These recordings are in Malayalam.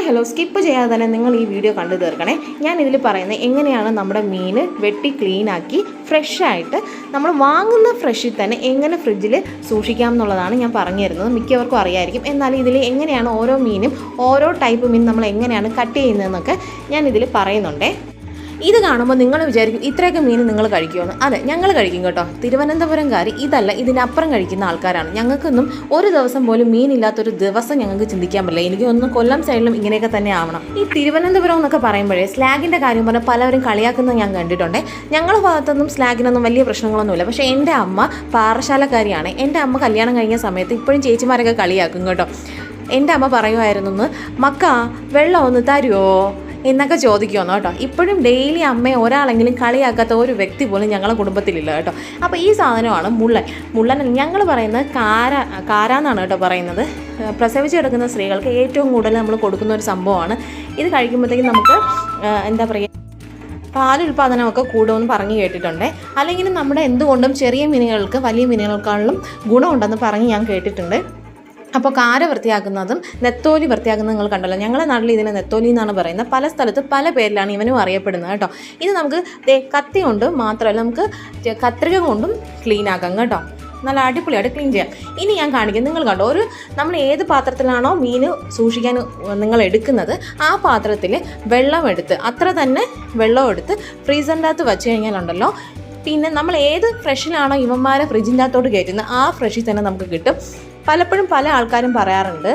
ഹായ് ഹലോ, സ്കിപ്പ് ചെയ്യാതെ തന്നെ നിങ്ങൾ ഈ വീഡിയോ കണ്ടു തീർക്കണേ. ഞാൻ ഇതിൽ പറയുന്നത് എങ്ങനെയാണ് നമ്മുടെ മീൻ വെട്ടി ക്ലീനാക്കി ഫ്രഷായിട്ട് നമ്മൾ വാങ്ങുന്ന ഫ്രഷിൽ തന്നെ എങ്ങനെ ഫ്രിഡ്ജിൽ സൂക്ഷിക്കാം എന്നുള്ളതാണ് ഞാൻ പറഞ്ഞു തരുന്നത്. മിക്കവർക്കും അറിയായിരിക്കും. എന്നാൽ ഇതിൽ എങ്ങനെയാണ് ഓരോ മീനും ഓരോ ടൈപ്പ് മീൻ നമ്മൾ എങ്ങനെയാണ് കട്ട് ചെയ്യുന്നതെന്നൊക്കെ ഞാൻ ഇതിൽ പറയുന്നുണ്ടേ. ഇത് കാണുമ്പോൾ നിങ്ങൾ വിചാരിക്കും ഇത്രയൊക്കെ മീൻ നിങ്ങൾ കഴിക്കുമെന്ന്. അതെ, ഞങ്ങൾ കഴിക്കും കേട്ടോ. തിരുവനന്തപുരംകാർ ഇതല്ല, ഇതിനപ്പുറം കഴിക്കുന്ന ആൾക്കാരാണ്. ഞങ്ങൾക്കൊന്നും ഒരു ദിവസം പോലും മീനില്ലാത്തൊരു ദിവസം ഞങ്ങൾക്ക് ചിന്തിക്കാൻ പറ്റില്ല. എനിക്ക് ഒന്ന് കൊല്ലം സൈഡിലും ഇങ്ങനെയൊക്കെ തന്നെ ആവണം. ഈ തിരുവനന്തപുരം എന്നൊക്കെ പറയുമ്പോഴേ സ്ലാഗിൻ്റെ കാര്യം പറഞ്ഞാൽ പലവരും കളിയാക്കുന്നത് ഞാൻ കണ്ടിട്ടുണ്ട്. ഞങ്ങളുടെ ഭാഗത്തൊന്നും സ്ലാഗിനൊന്നും വലിയ പ്രശ്നങ്ങളൊന്നുമില്ല. പക്ഷേ എൻ്റെ അമ്മ പാറശാലക്കാരിയാണ്. എൻ്റെ അമ്മ കല്യാണം കഴിഞ്ഞ സമയത്ത് ഇപ്പോഴും ചേച്ചിമാരൊക്കെ കളിയാക്കും കേട്ടോ. എൻ്റെ അമ്മ പറയുമായിരുന്നു, മക്ക വെള്ളം ഒന്ന് തരുമോ എന്നൊക്കെ ചോദിക്കുമെന്നോ കേട്ടോ. ഇപ്പോഴും ഡെയിലി അമ്മയെ ഒരാളെങ്കിലും കളിയാക്കാത്ത ഒരു വ്യക്തി പോലും ഞങ്ങളുടെ കുടുംബത്തിലില്ല കേട്ടോ. അപ്പോൾ ഈ സാധനമാണ് മുള്ളൻ. ഞങ്ങൾ പറയുന്നത് കാര എന്നാണ് കേട്ടോ പറയുന്നത്. പ്രസവിച്ചെടുക്കുന്ന സ്ത്രീകൾക്ക് ഏറ്റവും കൂടുതൽ നമ്മൾ കൊടുക്കുന്ന ഒരു സംഭവമാണ്. ഇത് കഴിക്കുമ്പോഴത്തേക്കും നമുക്ക് എന്താ പറയുക, പാലുൽപാദനമൊക്കെ കൂടുമെന്ന് പറഞ്ഞു കേട്ടിട്ടുണ്ട്. അല്ലെങ്കിൽ നമ്മുടെ എന്തുകൊണ്ടും ചെറിയ മീനുകൾക്ക് വലിയ മീനുകൾക്കാളും ഗുണമുണ്ടെന്ന് പറഞ്ഞ് ഞാൻ കേട്ടിട്ടുണ്ട്. അപ്പോൾ കാര വൃത്തിയാക്കുന്നതും നെത്തോലി വൃത്തിയാക്കുന്നതും നിങ്ങൾ കണ്ടല്ലോ. ഞങ്ങളുടെ നാട്ടിൽ ഇതിനെ നെത്തോലി എന്നാണ് പറയുന്നത്. പല സ്ഥലത്ത് പല പേരിലാണ് ഇവനും അറിയപ്പെടുന്നത് കേട്ടോ. ഇത് നമുക്ക് കത്തി കൊണ്ട് മാത്രമല്ല, നമുക്ക് കത്രിക കൊണ്ടും ക്ലീൻ ആക്കാം കേട്ടോ. നല്ല അടിപൊളിയായിട്ട് ക്ലീൻ ചെയ്യാം. ഇനി ഞാൻ കാണിക്കാം. നിങ്ങൾ കണ്ടോ, നമ്മൾ ഏത് പാത്രത്തിലാണോ മീൻ സൂക്ഷിക്കാൻ നിങ്ങൾ എടുക്കുന്നത് ആ പാത്രത്തിൽ വെള്ളം എടുത്ത് അത്ര തന്നെ വെള്ളം എടുത്ത് ഫ്രീസറിൻ്റെ അകത്ത് വെച്ച് കഴിഞ്ഞാലുണ്ടല്ലോ, പിന്നെ നമ്മൾ ഏത് ഫ്രഷിലാണോ ഇവന്മാരെ ഫ്രിഡ്ജിൻ്റെ അകത്തോട്ട് കയറ്റുന്നത് ആ ഫ്രഷിൽ തന്നെ നമുക്ക് കിട്ടും. പലപ്പോഴും പല ആൾക്കാരും പറയാറുണ്ട്,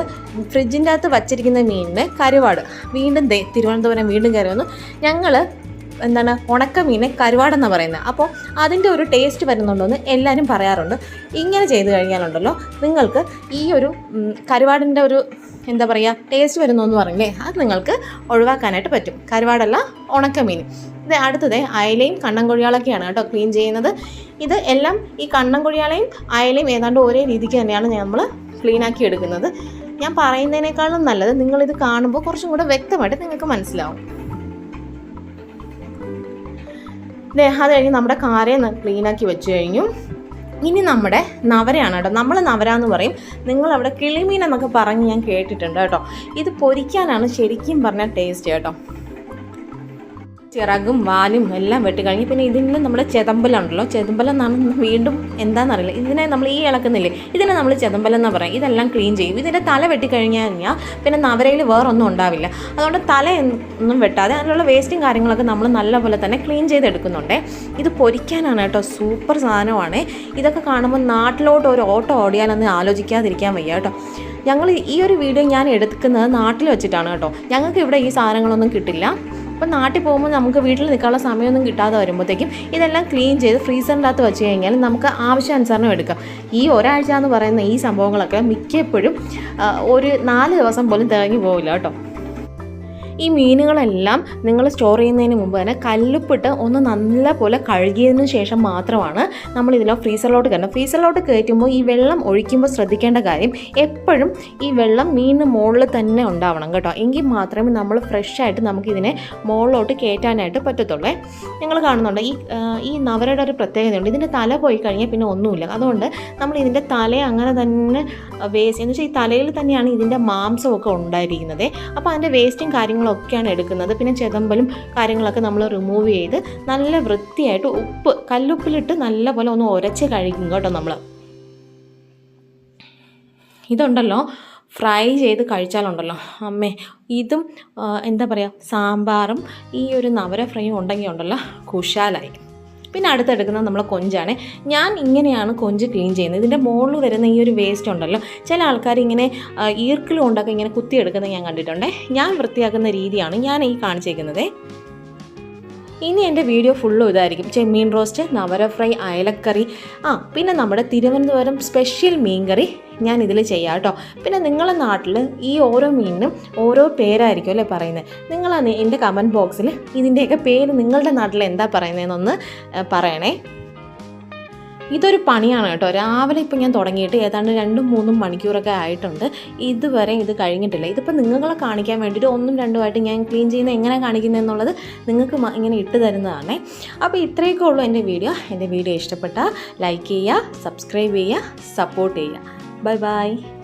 ഫ്രിഡ്ജിൻ്റെ അകത്ത് വച്ചിരിക്കുന്ന മീനിന് കരുവാട്. വീണ്ടും തിരുവനന്തപുരം വീണ്ടും കയറി വന്നു. ഞങ്ങൾ ഉണക്ക മീനെ കരുവാടെന്നാണ് പറയുന്നത്. അപ്പോൾ അതിൻ്റെ ഒരു ടേസ്റ്റ് വരുന്നുണ്ടോയെന്ന് എല്ലാവരും പറയാറുണ്ട്. ഇങ്ങനെ ചെയ്ത് കഴിഞ്ഞാലുണ്ടല്ലോ നിങ്ങൾക്ക് ഈ ഒരു കരുവാടിൻ്റെ ഒരു എന്താ പറയുക ടേസ്റ്റ് വരുന്നതെന്ന് പറഞ്ഞില്ലേ, അത് നിങ്ങൾക്ക് ഒഴിവാക്കാനായിട്ട് പറ്റും. കരുവാടല്ല, ഉണക്കമീൻ. ഇത് അടുത്തത് അയലയും കണ്ണൻകൊഴിയാളൊക്കെയാണ് കേട്ടോ ക്ലീൻ ചെയ്യുന്നത്. ഇത് എല്ലാം ഈ കണ്ണൻകൊഴിയാളയും അയലയും ഏതാണ്ട് ഒരേ രീതിക്ക് തന്നെയാണ് നമ്മൾ ക്ലീനാക്കി എടുക്കുന്നത്. ഞാൻ പറയുന്നതിനേക്കാളും നല്ലത് നിങ്ങളിത് കാണുമ്പോൾ കുറച്ചും കൂടെ വ്യക്തമായിട്ട് നിങ്ങൾക്ക് മനസ്സിലാവും. അത് കഴിഞ്ഞ് നമ്മുടെ കാരയെ ക്ലീനാക്കി വെച്ച് കഴിഞ്ഞു. ഇനി നമ്മുടെ നവരയാണ് കേട്ടോ. നമ്മൾ നവര എന്ന് പറയും, നിങ്ങളവിടെ കിളിമീൻ എന്നൊക്കെ പറഞ്ഞ് ഞാൻ കേട്ടിട്ടുണ്ട് കേട്ടോ. ഇത് പൊരിക്കാനാണ് ശരിക്കും പറഞ്ഞാൽ ടേസ്റ്റ് കേട്ടോ. ചിറകും വാലും എല്ലാം വെട്ടിക്കഴിഞ്ഞ് പിന്നെ ഇതിന് നമ്മുടെ ചെതമ്പലുണ്ടല്ലോ, ചെതമ്പലം എന്നാണ് വീണ്ടും എന്താണെന്നറിയില്ല, ഇതിനെ നമ്മൾ ഈ ഇളക്കുന്നില്ലേ, ഇതിനെ നമ്മൾ ചെതമ്പലം എന്നാണ് പറയും. ഇതെല്ലാം ക്ലീൻ ചെയ്യും. ഇതിൻ്റെ തല വെട്ടിക്കഴിഞ്ഞാൽ പിന്നെ നവരയിൽ വേറൊന്നും ഉണ്ടാവില്ല. അതുകൊണ്ട് തല ഒന്നും വെട്ടാതെ അതിലുള്ള വേസ്റ്റും കാര്യങ്ങളൊക്കെ നമ്മൾ നല്ലപോലെ തന്നെ ക്ലീൻ ചെയ്തെടുക്കുന്നുണ്ട്. ഇത് പൊരിക്കാനാണ് കേട്ടോ. സൂപ്പർ സാധനമാണ്. ഇതൊക്കെ കാണുമ്പോൾ നാട്ടിലോട്ട് ഒരു ഓട്ടോ ഓടിയാലൊന്നും ആലോചിക്കാതിരിക്കാൻ വയ്യ കേട്ടോ. ഞങ്ങൾ ഈ ഒരു വീഡിയോ ഞാൻ എടുക്കുന്നത് നാട്ടിൽ വെച്ചിട്ടാണ് കേട്ടോ. ഞങ്ങൾക്ക് ഇവിടെ ഈ സാധനങ്ങളൊന്നും കിട്ടില്ല. അപ്പോൾ നാട്ടിൽ പോകുമ്പോൾ നമുക്ക് വീട്ടിൽ നിൽക്കാനുള്ള സമയമൊന്നും കിട്ടാതെ വരുമ്പോഴത്തേക്കും ഇതെല്ലാം ക്ലീൻ ചെയ്ത് ഫ്രീസറിൻ്റെ അകത്ത് വെച്ച് കഴിഞ്ഞാൽ നമുക്ക് ആവശ്യാനുസരണം എടുക്കാം. ഈ ഒരാഴ്ച എന്ന് പറയുന്ന ഈ സംഭവങ്ങളൊക്കെ മിക്കപ്പോഴും ഒരു 4 ദിവസം പോലും തികഞ്ഞു പോവില്ല കേട്ടോ. ഈ മീനുകളെല്ലാം നിങ്ങൾ സ്റ്റോർ ചെയ്യുന്നതിന് മുമ്പ് തന്നെ കല്ലുപ്പിട്ട് ഒന്ന് നല്ലപോലെ കഴുകിയതിന് ശേഷം മാത്രമാണ് നമ്മൾ ഇതിലോ ഫ്രീസറിലോട്ട് കയറണം. ഫ്രീസറിലോട്ട് കയറ്റുമ്പോൾ ഈ വെള്ളം ഒഴിക്കുമ്പോൾ ശ്രദ്ധിക്കേണ്ട കാര്യം, എപ്പോഴും ഈ വെള്ളം മീനിന് മുകളിൽ തന്നെ ഉണ്ടാവണം കേട്ടോ. എങ്കിൽ മാത്രമേ നമ്മൾ ഫ്രഷായിട്ട് നമുക്കിതിനെ മുകളിലോട്ട് കയറ്റാനായിട്ട് പറ്റത്തുള്ളൂ. നിങ്ങൾ കാണുന്നുണ്ട് ഈ നവരയുടെ ഒരു പ്രത്യേകതയുണ്ട്. ഇതിൻ്റെ തല പോയി കഴിഞ്ഞാൽ പിന്നെ ഒന്നുമില്ല. അതുകൊണ്ട് നമ്മൾ ഇതിൻ്റെ തല അങ്ങനെ തന്നെ വേസ്റ്റ് എന്ന് വെച്ചാൽ ഈ തലയിൽ തന്നെയാണ് ഇതിൻ്റെ മാംസമൊക്കെ ഉണ്ടായിരിക്കുന്നത്. അപ്പോൾ അതിൻ്റെ വേസ്റ്റും കാര്യങ്ങളൊക്കെയാണ് എടുക്കുന്നത്. പിന്നെ ചെതമ്പലും കാര്യങ്ങളൊക്കെ നമ്മൾ റിമൂവ് ചെയ്ത് നല്ല വൃത്തിയായിട്ട് കല്ലുപ്പിലിട്ട് നല്ലപോലെ ഒന്ന് ഉരച്ച് കഴിക്കും കേട്ടോ. നമ്മൾ ഇതുണ്ടല്ലോ ഫ്രൈ ചെയ്ത് കഴിച്ചാലുണ്ടല്ലോ അമ്മേ, ഇതും എന്താ പറയുക, സാമ്പാറും ഈ ഒരു നവര ഫ്രൈയും ഉണ്ടെങ്കിൽ ഉണ്ടല്ലോ കുശാലായി. പിന്നെ അടുത്തെടുക്കുന്നത് നമ്മളെ കൊഞ്ചാണ്. ഞാൻ ഇങ്ങനെയാണ് കൊഞ്ച് ക്ലീൻ ചെയ്യുന്നത്. ഇതിൻ്റെ മുകളിൽ വരുന്ന ഈ ഒരു വേസ്റ്റ് ഉണ്ടല്ലോ, ചില ആൾക്കാർ ഇങ്ങനെ ഈർക്കിലും കൊണ്ടൊക്കെ ഇങ്ങനെ കുത്തിയെടുക്കുന്നത് ഞാൻ കണ്ടിട്ടുണ്ട്. ഞാൻ വൃത്തിയാക്കുന്ന രീതിയാണ് ഞാൻ ഈ കാണിച്ചേക്കുന്നത്. ഇനി എൻ്റെ വീഡിയോ ഫുള്ളും ഇതായിരിക്കും. ചെമ്മീൻ റോസ്റ്റ്, നവര ഫ്രൈ, അയലക്കറി, പിന്നെ നമ്മുടെ തിരുവനന്തപുരം സ്പെഷ്യൽ മീൻകറി ഞാൻ ഇതിൽ ചെയ്യാം കേട്ടോ. പിന്നെ നിങ്ങളുടെ നാട്ടിൽ ഈ ഓരോ മീനിനും ഓരോ പേരായിരിക്കും അല്ലേ പറയുന്നത്. നിങ്ങൾ എൻ്റെ കമൻറ്റ് ബോക്സിൽ ഇതിൻ്റെയൊക്കെ പേര് നിങ്ങളുടെ നാട്ടിൽ എന്താ പറയുന്നതെന്നൊന്ന് പറയണേ. ഇതൊരു പണിയാണ് കേട്ടോ. രാവിലെ ഇപ്പോൾ ഞാൻ തുടങ്ങിയിട്ട് ഏതാണ്ട് 2-3 മണിക്കൂറൊക്കെ ആയിട്ടുണ്ട്. ഇതുവരെ ഇത് കഴിഞ്ഞിട്ടില്ല. ഇതിപ്പോൾ നിങ്ങളെ കാണിക്കാൻ വേണ്ടിയിട്ട് 1-2 ഞാൻ ക്ലീൻ ചെയ്യുന്നത് എങ്ങനെ കാണിക്കുന്നതെന്നുള്ളത് നിങ്ങൾക്ക് ഇങ്ങനെ ഇട്ട് തരുന്നതാണ്. അപ്പോൾ ഇത്രയൊക്കെ ഉള്ളൂ എൻ്റെ വീഡിയോ. എൻ്റെ വീഡിയോ ഇഷ്ടപ്പെട്ടാൽ ലൈക്ക് ചെയ്യുക, സബ്സ്ക്രൈബ് ചെയ്യുക, സപ്പോർട്ട് ചെയ്യുക. Bye bye.